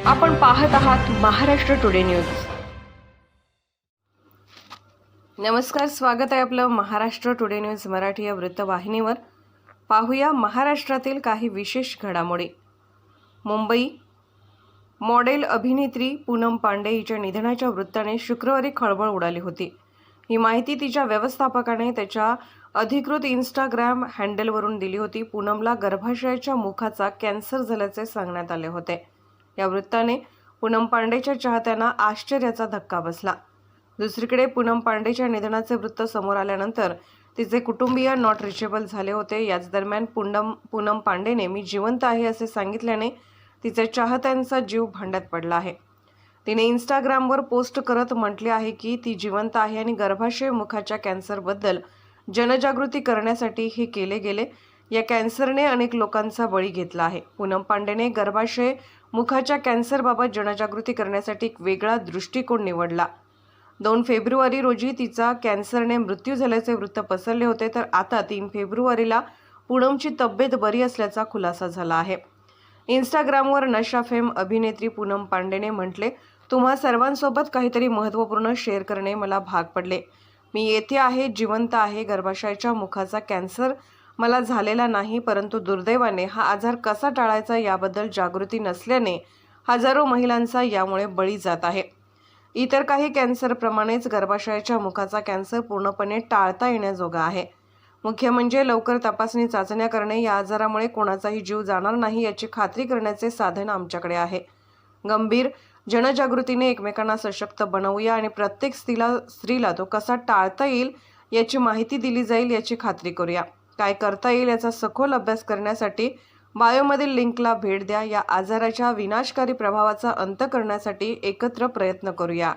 आपण पाहत आहात महाराष्ट्र टुडे न्यूज। नमस्कार, स्वागत आहे आपलं महाराष्ट्र टुडे न्यूज मराठी या वृत्तवाहिनीवर। पाहूया महाराष्ट्रातील काही विशेष घडामोडी। मुंबई मॉडेल अभिनेत्री पूनम पांडे हिच्या निधनाच्या वृत्ताने शुक्रवारी खळबळ उडाली होती। ही माहिती तिच्या व्यवस्थापकाने त्याच्या अधिकृत इंस्टाग्राम हँडलवरून दिली होती। पूनमला गर्भाशयाच्या मुखाचा कॅन्सर झाल्याचे सांगण्यात आले होते। या वृत्ताने पूनम पांडेच्या चाहत्यांना आश्चर्याचा धक्का बसला। दुसरीकडे पूनम पांडेच्या निधनाचे वृत्त समोर आल्यानंतर तिचे कुटुंबीय नॉट रिचेबल झाले होते। याच दरम्यान पूनम पांडेने मी जिवंत आहे असे सांगितल्याने तिच्या चाहत्यांचा जीव भांड्यात पडला आहे। तिने इंस्टाग्रामवर पोस्ट करत म्हटले आहे की ती जिवंत आहे आणि गर्भाशय मुखाच्या कॅन्सरबद्दल जनजागृती करण्यासाठी हे केले गेले। या कॅन्सरने अनेक लोकांचा बळी घेतला आहे। पूनम पांडेने गर्भाशय मुखाच्या कॅन्सरबाबत जनजागृती करण्यासाठी एक वेगळा दृष्टिकोन निवडला। 2 फेब्रुवारी रोजी तिचा कॅन्सरने मृत्यू झाल्याचे वृत्त पसरले होते, तर आता 3 फेब्रुवारीला पूनमची तब्येत बरी असल्याचा खुलासा झाला आहे। इंस्टाग्रामवर नशा फेम अभिनेत्री पूनम पांडेने म्हटले, तुम्हा सर्वांसोबत काहीतरी महत्त्वपूर्ण शेअर करणे मला भाग पडले। मी येथे आहे, जिवंत आहे। गर्भाशयाच्या मुखाचा कॅन्सर मला झालेला नाही, परंतु दुर्दैवाने हा आजार कसा टाळायचा याबद्दल जागृती नसल्याने हजारो महिलांचा यामुळे बळी जात आहे। इतर काही कॅन्सरप्रमाणेच गर्भाशयाच्या मुखाचा कॅन्सर पूर्णपणे टाळता येण्याजोगा आहे। मुख्य म्हणजे लवकर तपासणी चाचण्या करणे। या आजारामुळे कोणाचाही जीव जाणार नाही याची खात्री करण्याचे साधन आमच्याकडे आहे। गंभीर जनजागृतीने एकमेकांना सशक्त बनवूया आणि प्रत्येक स्त्रीला तो कसा टाळता येईल याची माहिती दिली जाईल याची खात्री करूया। काय करता येईल याचा सखोल अभ्यास करण्यासाठी बायोमधील लिंकला भेट द्या। या आजाराच्या विनाशकारी प्रभावाचा अंत करण्यासाठी एकत्र प्रयत्न करूया।